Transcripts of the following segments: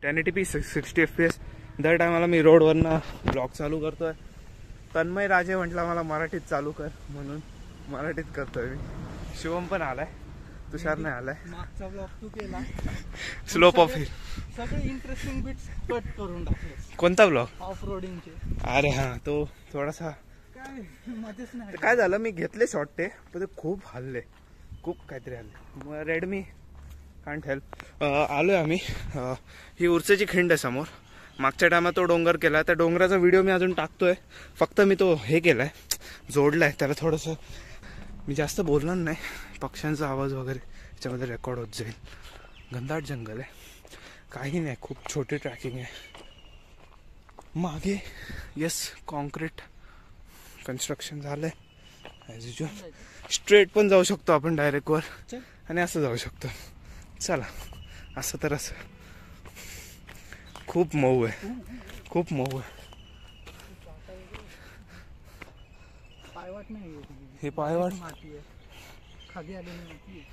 1080p 60 FPS दर टायमाला मी रोडवरनं blog चालू करतोय. तन्मय राजे म्हटला मला मराठीत चालू कर म्हणून मराठीत करतोय मी. शिवम पण आलाय, तुषार नाही आलाय. मागचा ब्लॉग तू केला, स्लोप ऑफ हिल सगळे इंटरेस्टिंग बिट्स कट करून टाकले. कोणता ब्लॉग? ऑफ रोडिंगचे. अरे हा, तो थोडासा काय मध्येच नाही. काय झालं, मी घेतले शॉर्ट ते पण ते खूप हल्ले, खूप काहीतरी हल्ले. Redmi can't help. आलोय आम्ही. ही उरसेची खिंड आहे समोर. मागच्या टायमात तो डोंगर केला, त्या डोंगराचा व्हिडिओ मी अजून टाकतोय. फक्त मी तो हे केलाय, जोडलाय त्याला. थोडंसं मी जास्त बोलणार नाही, पक्ष्यांचा आवाज वगैरे याच्यामध्ये रेकॉर्ड होत जाईल. घनदाट जंगल आहे, काही नाही, खूप छोटी ट्रॅकिंग आहे. मागे येस कॉन्क्रीट कन्स्ट्रक्शन झालंय ॲज युजल. स्ट्रेट पण जाऊ शकतो आपण डायरेक्ट वर, आणि असं जाऊ शकतो. चला, असं तर असं खूप मऊ आहे, खूप मऊ आहे. पायवाट नाही हे पायवाट माती आहे, खाली आलेली माती आहे.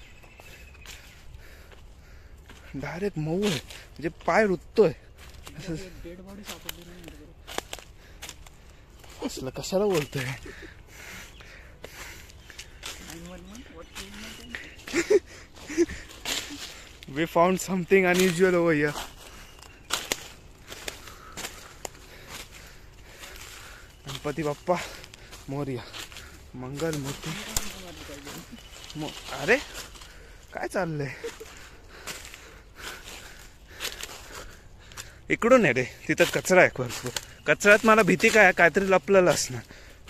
डायरेक्ट मऊ आहे, म्हणजे पाय रुततोय असं. डेड बॉडी सापडली नाही. असलं कशाला बोलतोय? We found something unusual over here. Ganpati Bappa Morya, मंगल मूर्ती. अरे काय चाललंय? इकडून आहे रे, तिथं कचरा आहे भरपूर. कचऱ्यात मला भीती काय, काहीतरी लपलेलं असणार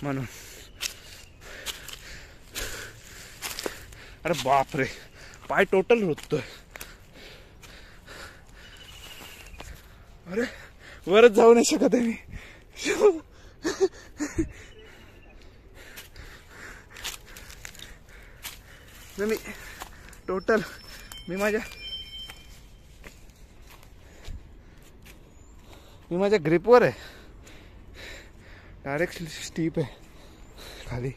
म्हणून. अरे बाप रे, पाय टोटल रुततोय. अरे वरच जाऊ नाही शकत आहे मी टोटल. मी माझ्या ग्रिपवर आहे. डायरेक्ट स्टीप आहे खाली.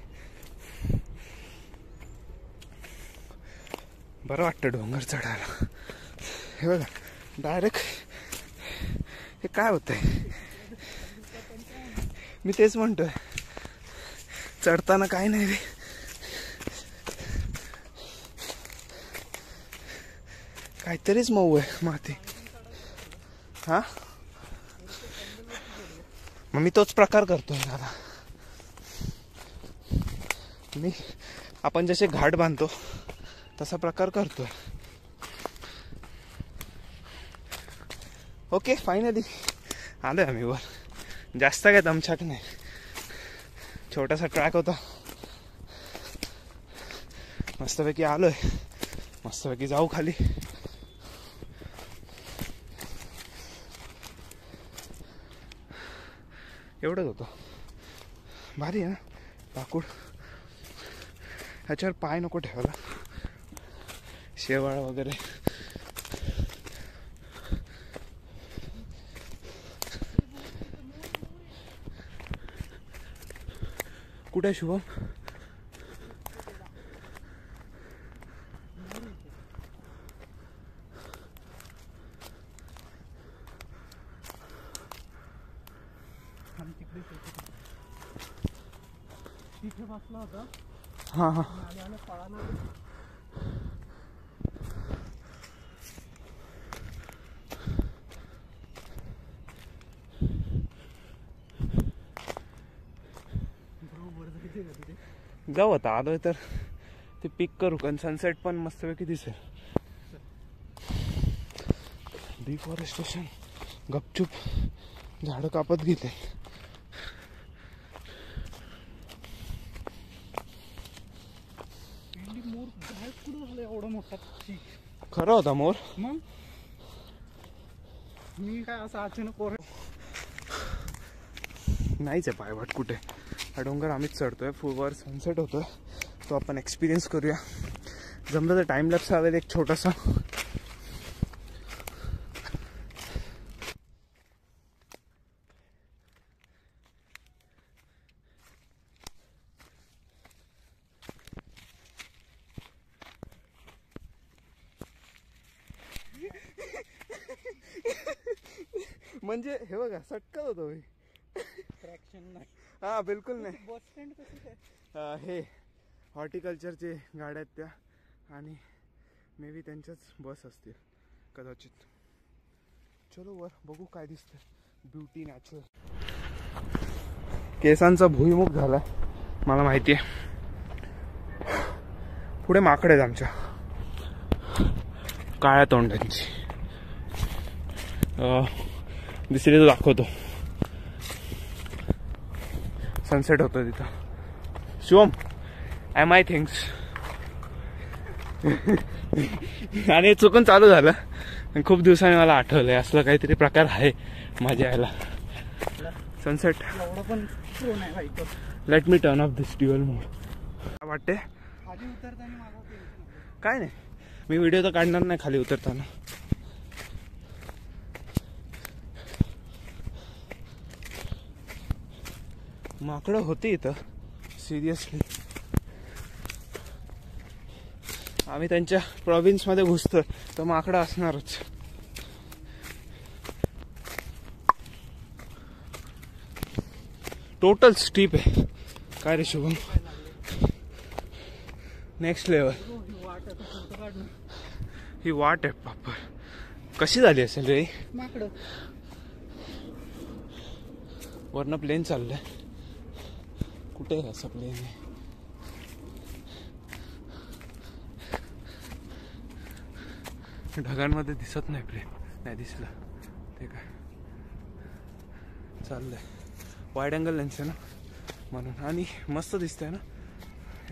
बरं वाटतं डोंगर चढायला. हे बघा डायरेक्ट. हे काय होतंय? मी तेच म्हणतोय, चढताना काय नाही रे. काहीतरीच मऊ आहे माती. हा, मग मी तोच प्रकार करतोय दादा. आपण जसे घाट बांधतो तसा प्रकार करतोय. ओके, फायनली आलोय आम्ही वर. जास्त काय दमछाक नाही, छोटासा ट्रॅक होता. मस्तपैकी आलोय, मस्तपैकी जाऊ खाली. एवढंच होतं. भारी आहे ना लाकूड. ह्याच्यावर पाय नको ठेवायला, शेवाळ वगैरे. कुठे शुभम? तिथे बसला होता. हा हा, पळाला. जाऊ आता. आलोय तर ते पिक करू, कारण सनसेट पण मस्तपैकी दिसेल. डिफॉरेस्टेशन गपचूप झाडं कापत घेते. एवढा मोठा खरं होता मोर. मग मी काय असं अचानक नाहीच आहे पायवाट कुठे. हा डोंगर आम्हीच चढतोय. वर सनसेट होतोय, तो आपण एक्सपिरियन्स करूया. जमलं तर टाइम लॅप्स हवेल एक छोटासा. म्हणजे हे बघा सटकत होतो मी. ट्रॅक्शन नाही. हा बिलकुल नाही. बस स्टँड कसं काय? हे हॉर्टिकल्चरचे गाड्या आहेत त्या आणि मे बी त्यांच्याच बस असतील कदाचित. चलो वर बघू काय दिसतंय. Beauty natural. केसांचा भुईमुख झालाय मला माहिती आहे. पुढे माकड आहेत आमच्या काळ्या तोंडांची. दुसरी तो दाखवतो. सनसेट होतो तिथं. Shivam am I things. आणि चुकून चालू झालं. खूप दिवसांनी मला आठवलंय असलं काहीतरी प्रकार आहे माझ्या यायला. सनसेट. एवढं पण प्रो नाही bike. Let me turn off this dual mode. काय वाटते? खाली उतरताना मला टेन्शन. काय नाही मी व्हिडिओ तर काढणार नाही खाली उतरताना. माकडं होती इथं सिरियसली. आम्ही त्यांच्या प्रॉव्हिन्स मध्ये घुसतो तर माकडं असणारच. टोटल स्टीप आहे. काय रे शुभम? Next level. ही वाट आहे बापर. कशी झाली असेल रे? माकडं वरनं प्लेन चाललंय. कुठे आहे असं प्लेन? ढगांमध्ये दिसत नाही प्लेन. नाही दिसलं ते काय चाललंय. वाईड अँगल लेन्स आहे ना म्हणून. आणि मस्त दिसतंय ना.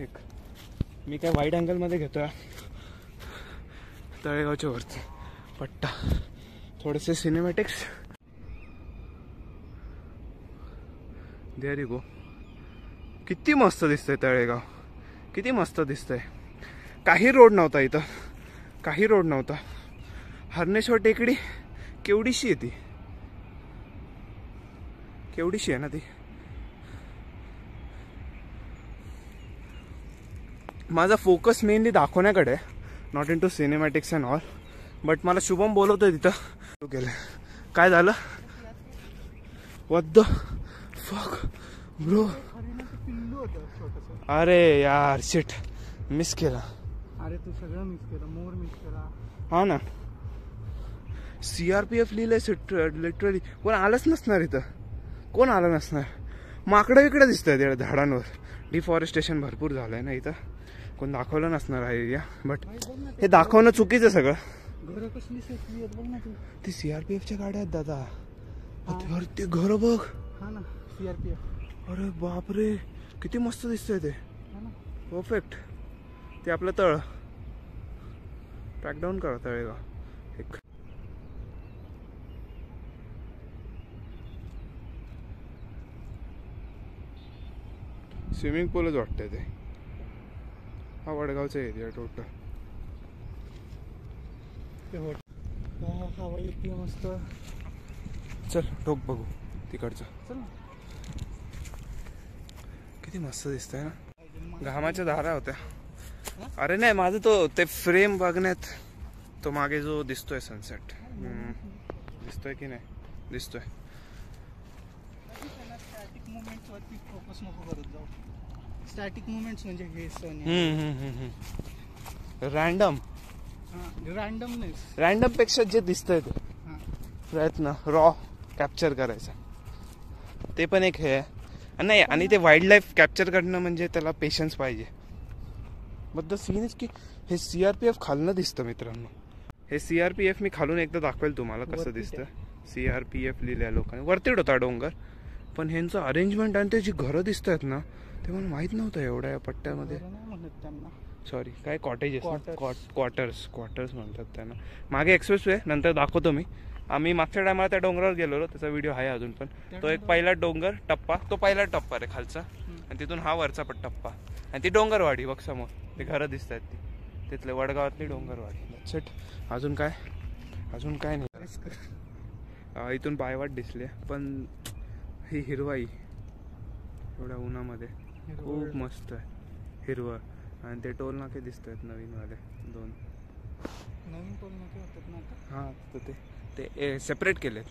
एक मी काय वाईड अँगल मध्ये घेतोय. तळेगावच्या वरती पट्टा. थोडेसे सिनेमॅटिक्स. There you go. किती मस्त दिसतंय तळेगाव. किती मस्त दिसतंय. काही रोड नव्हता इथं. काही रोड नव्हता. हरणेश्वर टेकडी केवढीशी आहे ती. केवढीशी आहे ना ती. माझा फोकस मेनली दाखवण्याकडे आहे. Not into cinematics and all. But मला शुभम बोलवतोय तिथं. केलं काय झालं? What the fuck bro. पिल्लू होतं छोटस. अरे यार शिट मिस केला. अरे तू सगळं मिस केलं. मोर मिस केला. हा ना. CRPF लिहिलंय लिटरली. कोण आलंच नसणार इथं. कोण आलं नसणार. माकडं इकडे दिसत आहेत झाडांवर. डिफॉरेस्टेशन भरपूर झालंय ना इथं. कोण दाखवलं नसणार आहे एरिया. बट हे दाखवणं चुकीचं सगळं. घरं कसली सेफली आहेत बघ ना तू. ती CRPFच्या गाड्या आहेत दादा. ते घर बघ. हा ना CRPF. अरे बापरे किती मस्त दिसतंय ते. हा ना परफेक्ट. ते आपलं तळ पॅकडाऊन करा तळेगाव. एक स्विमिंग पूलच वाटतंय ते. हा वडगावचा एरिया टोटल. हवा येते मस्त. चल टोक बघू तिकडचं. चल किती मस्त दिसतंय ना. घामाच्या धारा होत्या. अरे नाही माझं तो ते फ्रेम बघण्यात तो मागे जो दिसतोय सनसेट. दिसतोय की नाही? दिसतोय. स्टॅटिक मुवमेंट्स वरती फोकस नको करत जाऊ. स्टॅटिक मुवमेंट्स म्हणजे हे सण. रॅन्डम. रॅन्डम पेक्षा जे दिसतंय ते प्रयत्न रॉ कॅप्चर करायचा ते पण एक हे आहे. नाही आणि ते वाईल्ड लाईफ कॅप्चर करणं म्हणजे त्याला पेशन्स पाहिजे. बट द सीन इज की हे CRPF खालनं दिसतं मित्रांनो. हे CRPF मी खालून एकदा दाखवेल तुम्हाला कसं दिसतं. CRPF लिहिल्या लोकांनी. वरती होता डोंगर. पण ह्यांचं अरेंजमेंट आणि त्याची घरं दिसत आहेत ना ते मला माहित नव्हतं एवढ्या या पट्ट्यामध्ये. सॉरी काय कॉटेजेस. क्वार्टर्स म्हणतात त्यांना. मागे एक्सप्रेसवे नंतर दाखवतो मी. आम्ही मागच्या टायमाला त्या डोंगरावर गेलो. त्याचा व्हिडिओ आहे अजून पण. तो एक पहिला डोंगर टप्पा. तो पहिला टप्पा रे खालचा. आणि तिथून हा वरचा पण टप्पा. आणि ती डोंगरवाडी बघ समोर. ते घरं दिसत आहेत ती. तिथले वडगावातली डोंगरवाडी. अजून काय नाही. इथून पायवाट दिसले पण ही हिरवाई एवढ्या उन्हामध्ये खूप मस्त आहे. हिरवं. आणि ते टोल नाके दिसत आहेत नवीन वाले 2 नवीन टोल नाके होतात ना. हा तर ते सेपरेट केलेत.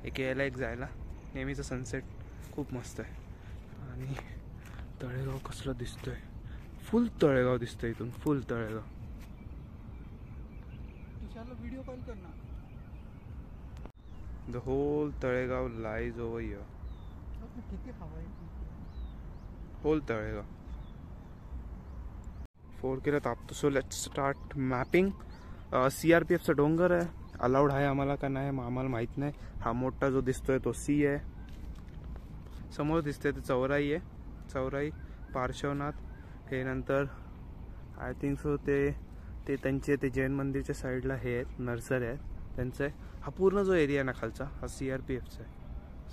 एक यायला एक जायला. नेहमीचं सनसेट खूप मस्त आहे. आणि तळेगाव कसलं दिसतंय, फुल तळेगाव दिसतंय इथून, फुल तळेगाव. व्हिडिओ कॉल कर ना. The whole Talegaon lies over here. किती हवा आहे. होल तळेगाव 4K तापतो. So let's start mapping. CRPFचा डोंगर आहे. अलाउड आहे आम्हाला का नाही आम्हाला माहीत नाही. हा मोठा जो दिसतोय तो सी आहे. समोर दिसतंय ते चौराई आहे. चौराई, पार्श्वनाथ. हे नंतर आय थिंक सो ते त्यांचे ते जैन मंदिरच्या साईडला हे आहेत, नर्सरी आहेत त्यांचं आहे. हा पूर्ण जो एरिया आहे ना खालचा, हा CRPFचा आहे.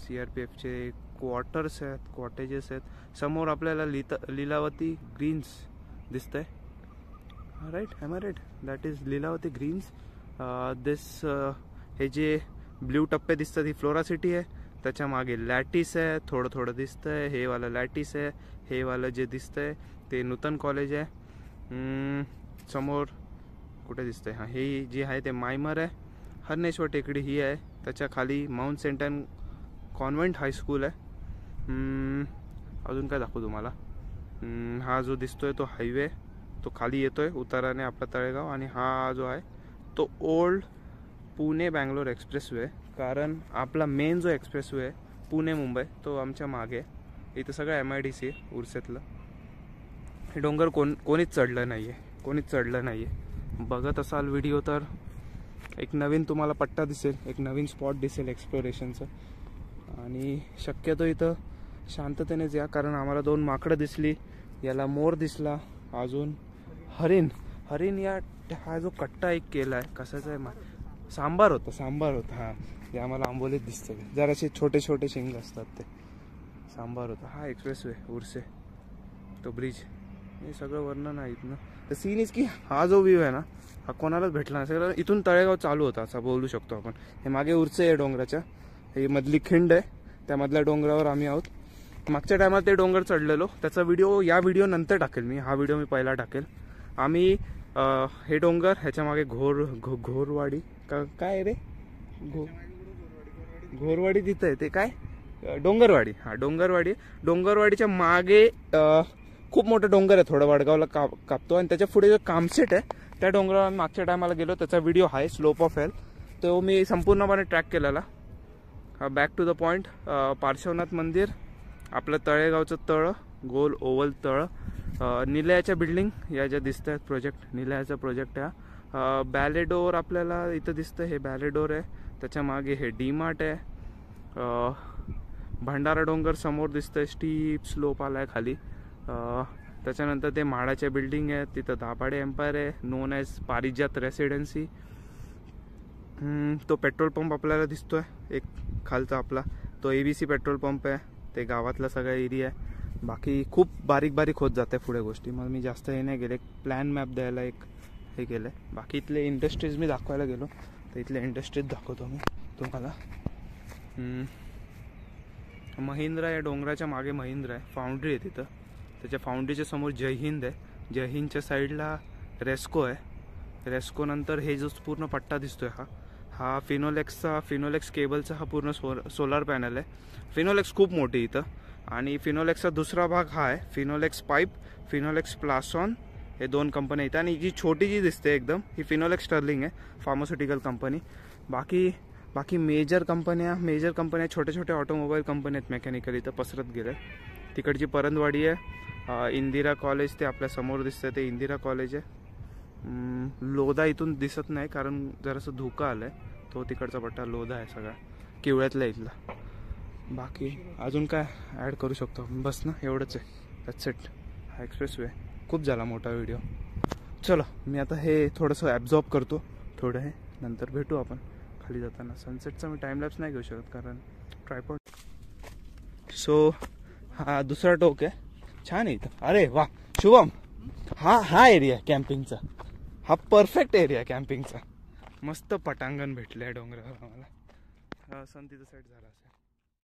CRPFचे क्वार्टर्स आहेत, कॉटेजेस आहेत. समोर आपल्याला लीलावती ग्रीन्स दिसतंय. Right, am I right? That is Leelavati greens. हे जे ब्ल्यू टप्पे दिसतात ही फ्लोरा सिटी आहे. त्याच्या मागे लॅटिस आहे, थोडं थोडं दिसतंय. हे वाला लॅटिस आहे. हे वाला जे दिसतंय ते नूतन कॉलेज आहे. समोर कुठे दिसतंय, हां हे जे आहे ते मायमर आहे. हरनेश्वर टेकडी ही आहे. त्याच्या खाली Mount Saint Ann convent high school आहे. अजून काय दाखवू तुम्हाला. हा जो दिसतोय तो हायवे, तो खाली येतोय उताराने आपला तळेगाव. आणि हा जो आहे तो ओल्ड पुणे बँगलोर एक्सप्रेसवे. कारण आपला मेन जो एक्सप्रेसवे आहे पुणे मुंबई तो आमच्या मागे. इथं सगळं MIDC आहे उर्सेतलं. हे डोंगर कोणीच चढलं नाही आहे, कोणीच चढलं नाही आहे. बघत असाल व्हिडिओ तर एक नवीन तुम्हाला पट्टा दिसेल, एक नवीन स्पॉट दिसेल एक्सप्लोरेशनचं. आणि शक्यतो इथं शांततेनेच या, कारण आम्हाला 2 माकडं दिसली, याला मोर दिसला, अजून हरिण हा जो कट्टा एक केला आहे कशाचा आहे, सांबार होता. हां हे आम्हाला आंबोलीत दिसतं. जरासे छोटे छोटे शिंग असतात ते सांबार होता. हा एक्सप्रेसवे उर्से, तो ब्रिज, हे सगळं वर्णन आहे इथनं. तर सीन इज की हा जो व्ह्यू आहे ना हा कोणालाच भेटला नसेल. इथून तळेगाव चालू होता असं बोलू शकतो आपण. हे मागे उर्से आहे डोंगराच्या, ही मधली खिंड आहे, त्या मधल्या डोंगरावर आम्ही आहोत. मागच्या टायमात ते डोंगर चढलेलो, त्याचा व्हिडिओ या व्हिडिओ नंतर टाकेल मी. हा व्हिडिओ मी पहिला टाकेल. आम्ही हे डोंगर, ह्याच्या मागे घोरवाडी काय रे, घोरवाडी तिथं आहे ते काय, डोंगरवाडी. हा डोंगरवाडीच्या मागे खूप मोठं डोंगर आहे, थोडं वडगावला कापतो. आणि त्याच्या पुढे जो कामसेट आहे त्या डोंगरावर मागच्या टायमाला गेलो, त्याचा व्हिडिओ आहे स्लोप ऑफ हेल, तो मी संपूर्णपणे ट्रॅक केलेला. Back to the point. Parshwanath मंदिर, आपलं तळेगावचं तळ, गोल ओव्हल तळ. निलयाच्या बिल्डिंग या ज्या दिसत आहेत, प्रोजेक्ट निलयाचा प्रोजेक्ट आहे. बॅलेडोर आपल्याला इथं दिसतं, हे बॅलेडोर आहे. त्याच्या मागे हे डीमार्ट आहे. भंडारा डोंगर समोर दिसतंय, स्टीप स्लोप आलाय खाली. त्याच्यानंतर ते म्हाडाच्या बिल्डिंग आहेत, तिथं दाभाडे एम्पायर आहे, नोन ॲज पारिजात रेसिडेन्सी. तो पेट्रोल पंप आपल्याला दिसतोय एक खालचा आपला, तो ABC पेट्रोल पंप आहे. ते गावातला सगळा एरिया आहे. बाकी खूप बारीक होत जाते पुढे गोष्टी. मग मी जास्त हे नाही गेले, प्लॅन मॅप द्यायला एक हे केलं आहे. बाकी इथले इंडस्ट्रीज मी दाखवायला गेलो तर इथले इंडस्ट्रीज दाखवतो मी तुम्हाला. महिंद्रा या डोंगराच्या मागे महिंद्रा आहे, फाउंड्री आहे तिथं. त्याच्या फाउंड्रीच्या समोर जय हिंद आहे. जय हिंदच्या साईडला रेस्को आहे. रेस्को नंतर हे जो पूर्ण पट्टा दिसतोय हा फिनोलेक्स केबलचा हा पूर्ण सोलार पॅनल आहे. फिनोलेक्स खूप मोठी इथं. आणि फिनोलेक्सचा दुसरा भाग हा आहे, फिनोलेक्स पाईप, फिनोलेक्स प्लासॉन, हे 2 कंपन्या इथं. आणि जी छोटी जी दिसते एकदम ही फिनोलेक्स स्टर्लिंग आहे, फार्मास्युटिकल कंपनी. बाकी मेजर कंपन्या छोट्या ऑटोमोबाईल कंपन्या आहेत मेकॅनिकल, इथं पसरत गेल्या. तिकडची परंदवाडी आहे. इंदिरा कॉलेज ते आपल्या समोर दिसतं, ते इंदिरा कॉलेज आहे. लोधा इथून दिसत नाही कारण जरासं धुकं आलं आहे, तो तिकडचा पट्टा लोधा आहे सगळा किवळ्यातला इथला. बाकी अजून काय ॲड करू शकतो, बस ना एवढंच आहे, दॅट्स इट. हा एक्सप्रेसवे खूप झाला मोठा व्हिडिओ. चलो मी आता हे थोडंसं ॲब्झॉर्ब करतो थोडं, हे नंतर भेटू आपण खाली जाताना. सनसेटचा मी टाईमलॅप्स नाही घेऊ शकत कारण ट्रायपॉड. सो हा दुसरा टोक आहे, छान आहे इथं. अरे वा शुभम, हा एरिया कॅम्पिंगचा, हा परफेक्ट एरिया कॅम्पिंगचा. मस्त पटांगण भेटलं आहे डोंगरावर आम्हाला. सन तिथं सेट झाला असेल.